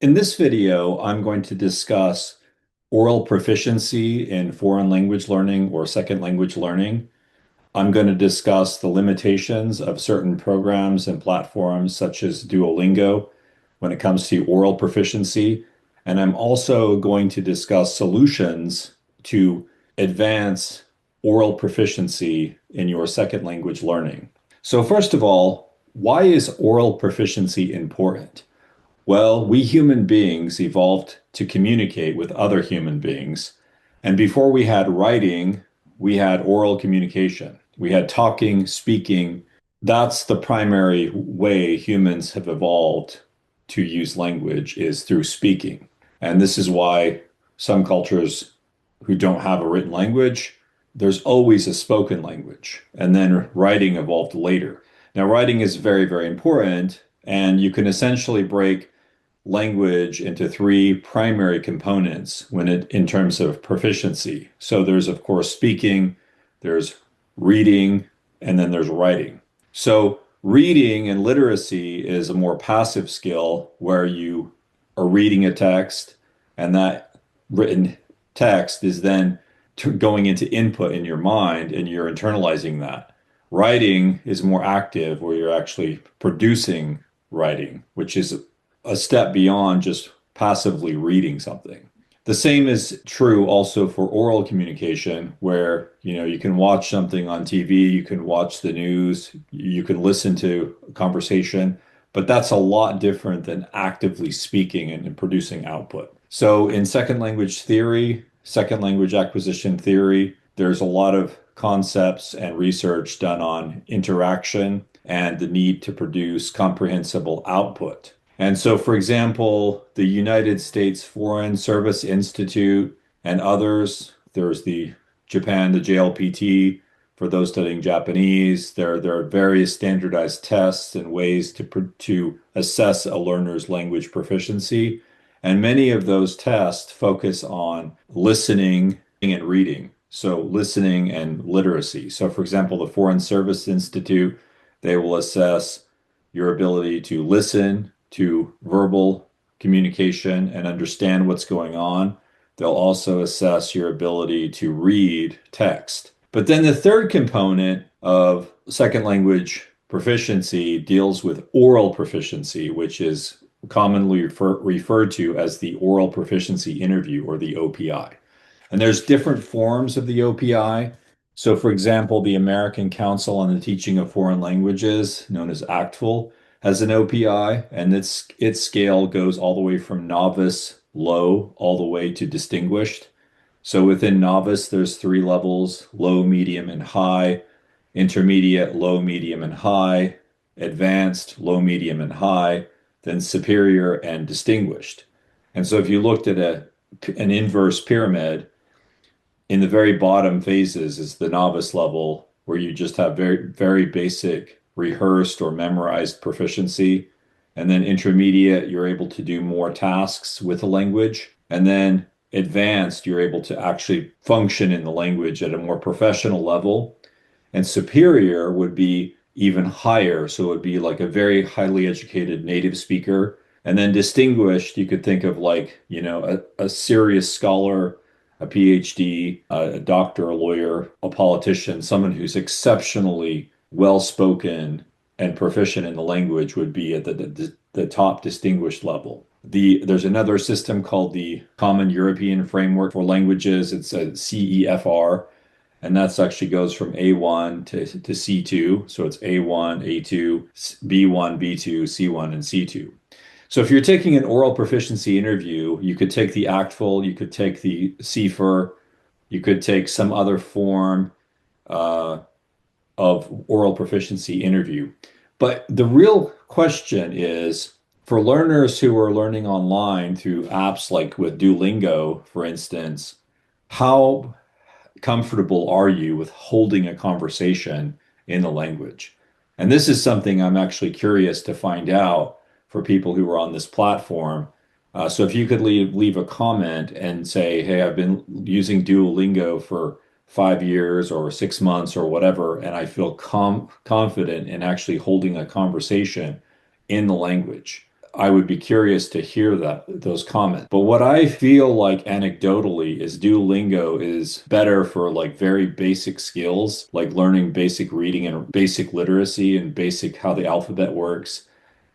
In this video, I'm going to discuss oral proficiency in foreign language learning or second language learning. I'm going to discuss the limitations of certain programs and platforms such as Duolingo when it comes to oral proficiency. And I'm also going to discuss solutions to advance oral proficiency in your second language learning. So first of all, why is oral proficiency important? Well, we human beings evolved to communicate with other human beings. And before we had writing, we had oral communication. We had talking, speaking. That's the primary way humans have evolved to use language is through speaking. And this is why some cultures who don't have a written language, there's always a spoken language. And then writing evolved later. Now, writing is very, very important, and you can essentially break language into three primary components in terms of proficiency. So there's of course speaking, there's reading, and then there's writing. So reading and literacy is a more passive skill where you are reading a text and that written text is then going into input in your mind and you're internalizing that. Writing is more active where you're actually producing writing, which is a step beyond just passively reading something. The same is true also for oral communication, where you can watch something on TV, you can watch the news, you can listen to a conversation, but that's a lot different than actively speaking and producing output. So in second language theory, second language acquisition theory, there's a lot of concepts and research done on interaction and the need to produce comprehensible output. And so, for example, the United States Foreign Service Institute and others, there's the JLPT for those studying Japanese. There are various standardized tests and ways to assess a learner's language proficiency. And many of those tests focus on listening and reading. So listening and literacy. So for example, the Foreign Service Institute, they will assess your ability to listen to verbal communication and understand what's going on. They'll also assess your ability to read text. But then the third component of second language proficiency deals with oral proficiency, which is commonly referred to as the oral proficiency interview or the OPI. And there's different forms of the OPI. So for example, the American Council on the Teaching of Foreign Languages, known as ACTFL, has an OPI, and its scale goes all the way from novice, low, all the way to distinguished. So within novice, there's three levels: low, medium, and high; intermediate, low, medium, and high; advanced, low, medium, and high; then superior and distinguished. And so if you looked at an inverse pyramid, in the very bottom phases is the novice level, where you just have very, very basic rehearsed or memorized proficiency. And then intermediate, you're able to do more tasks with the language. And then advanced, you're able to actually function in the language at a more professional level. And superior would be even higher. So it would be like a very highly educated native speaker. And then distinguished, you could think of like, a serious scholar, a PhD, a doctor, a lawyer, a politician, someone who's exceptionally well-spoken and proficient in the language would be at the top distinguished level. There's another system called the Common European Framework for Languages. It's a CEFR, and that actually goes from A1 to C2. So it's A1, A2, B1, B2, C1, and C2. So if you're taking an oral proficiency interview, you could take the ACTFL, you could take the CFR, you could take some other form of oral proficiency interview. But the real question is, for learners who are learning online through apps like with Duolingo, for instance, how comfortable are you with holding a conversation in the language? And this is something I'm actually curious to find out for people who are on this platform. So if you could leave a comment and say, hey, I've been using Duolingo for 5 years or 6 months or whatever, and I feel confident in actually holding a conversation in the language. I would be curious to hear those comments. But what I feel like anecdotally is Duolingo is better for like very basic skills, like learning basic reading and basic literacy and basic how the alphabet works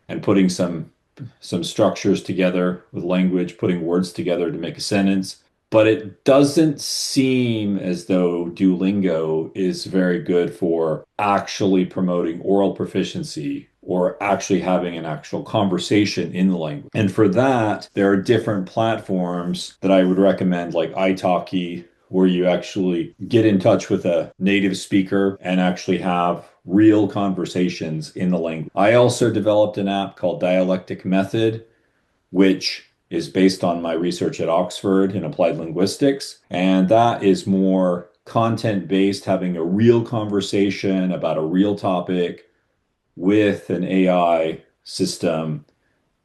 and putting some structures together with language, putting words together to make a sentence. But it doesn't seem as though Duolingo is very good for actually promoting oral proficiency or actually having an actual conversation in the language. And for that, there are different platforms that I would recommend, like italki, where you actually get in touch with a native speaker and actually have real conversations in the language. I also developed an app called Dialectic Method, which is based on my research at Oxford in applied linguistics. And that is more content based, having a real conversation about a real topic with an AI system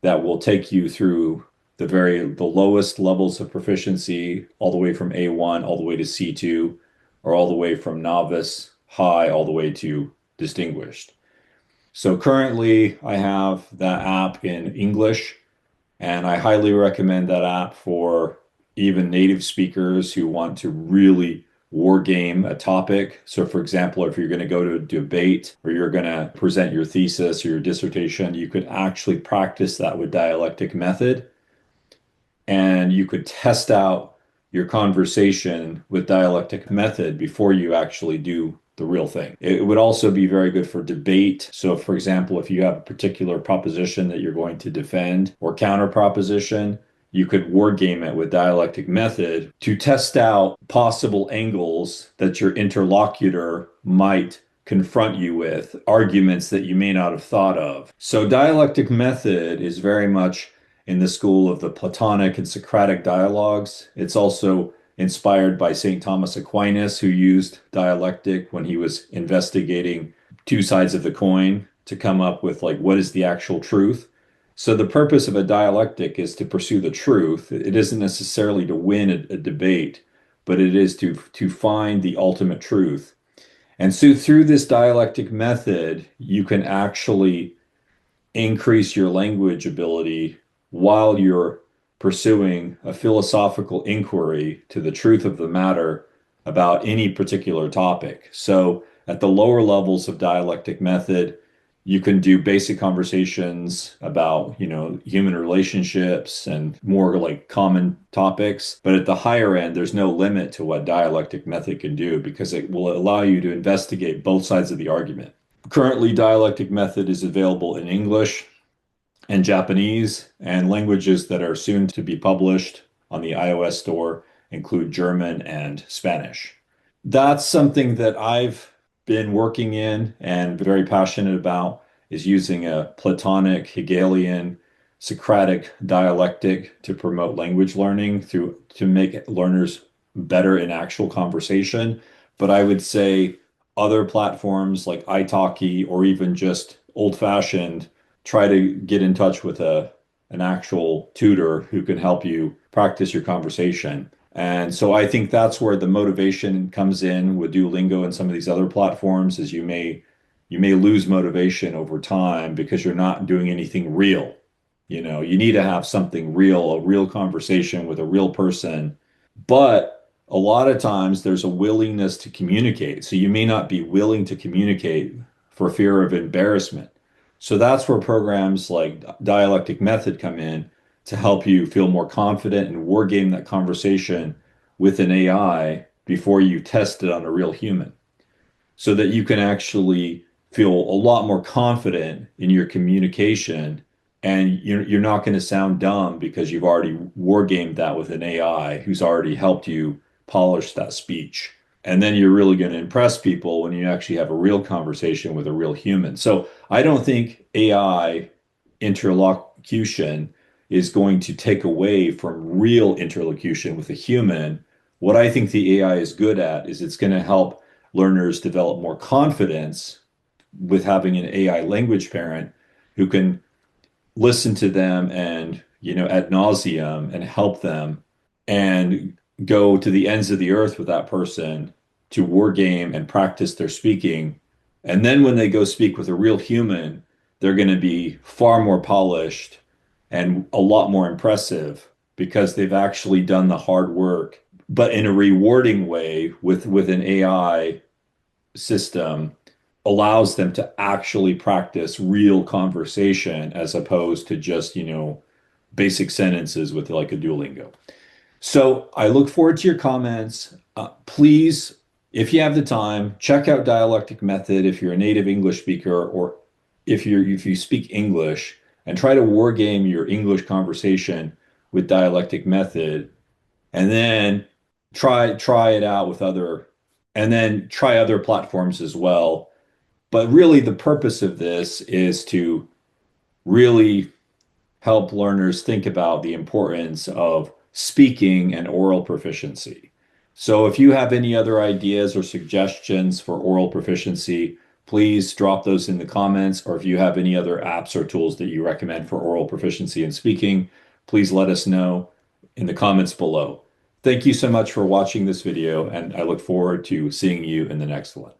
that will take you through the lowest levels of proficiency, all the way from A1 all the way to C2, or all the way from novice, high, all the way to distinguished. So currently I have that app in English, and I highly recommend that app for even native speakers who want to really war game a topic. So, for example, if you're going to go to a debate or you're going to present your thesis or your dissertation, you could actually practice that with dialectic method, and you could test out your conversation with dialectic method before you actually do the real thing. It would also be very good for debate. So, for example, if you have a particular proposition that you're going to defend or counter proposition, you could war game it with dialectic method to test out possible angles that your interlocutor might confront you with, arguments that you may not have thought of. So, dialectic method is very much in the school of the Platonic and Socratic dialogues. It's also inspired by St. Thomas Aquinas, who used dialectic when he was investigating two sides of the coin to come up with like what is the actual truth. So the purpose of a dialectic is to pursue the truth. It isn't necessarily to win a debate, but it is to find the ultimate truth. And so through this dialectic method, you can actually increase your language ability while you're pursuing a philosophical inquiry to the truth of the matter about any particular topic. So at the lower levels of dialectic method, you can do basic conversations about, human relationships and more like common topics. But at the higher end, there's no limit to what dialectic method can do because it will allow you to investigate both sides of the argument. Currently, dialectic method is available in English and Japanese, and languages that are soon to be published on the iOS store include German and Spanish. That's something that I've been working in and very passionate about, is using a Platonic, Hegelian, Socratic dialectic to promote language learning to make learners better in actual conversation. But I would say other platforms like italki or even just old-fashioned, try to get in touch with an actual tutor who can help you practice your conversation. And so I think that's where the motivation comes in with Duolingo and some of these other platforms, is you may lose motivation over time because you're not doing anything real. You need to have something real, a real conversation with a real person. But a lot of times there's a willingness to communicate. So you may not be willing to communicate for fear of embarrassment. So that's where programs like Dialectic Method come in to help you feel more confident and war game that conversation with an AI before you test it on a real human, so that you can actually feel a lot more confident in your communication, and you're not going to sound dumb because you've already war gamed that with an AI who's already helped you polish that speech. And then you're really going to impress people when you actually have a real conversation with a real human. So I don't think AI interlocution is going to take away from real interlocution with a human. What I think the AI is good at is it's going to help learners develop more confidence with having an AI language parent who can listen to them and, ad nauseum, and help them and go to the ends of the earth with that person to war game and practice their speaking. And then when they go speak with a real human, they're going to be far more polished and a lot more impressive because they've actually done the hard work, but in a rewarding way with an AI system allows them to actually practice real conversation as opposed to just, basic sentences with like a Duolingo. So I look forward to your comments. Please, if you have the time, check out Dialectic Method if you're a native English speaker or if you speak English, and try to war game your English conversation with Dialectic Method, and then try it out with other, and then try other platforms as well. But really, the purpose of this is to really help learners think about the importance of speaking and oral proficiency. So if you have any other ideas or suggestions for oral proficiency, please drop those in the comments. Or if you have any other apps or tools that you recommend for oral proficiency and speaking, please let us know in the comments below. Thank you so much for watching this video, and I look forward to seeing you in the next one.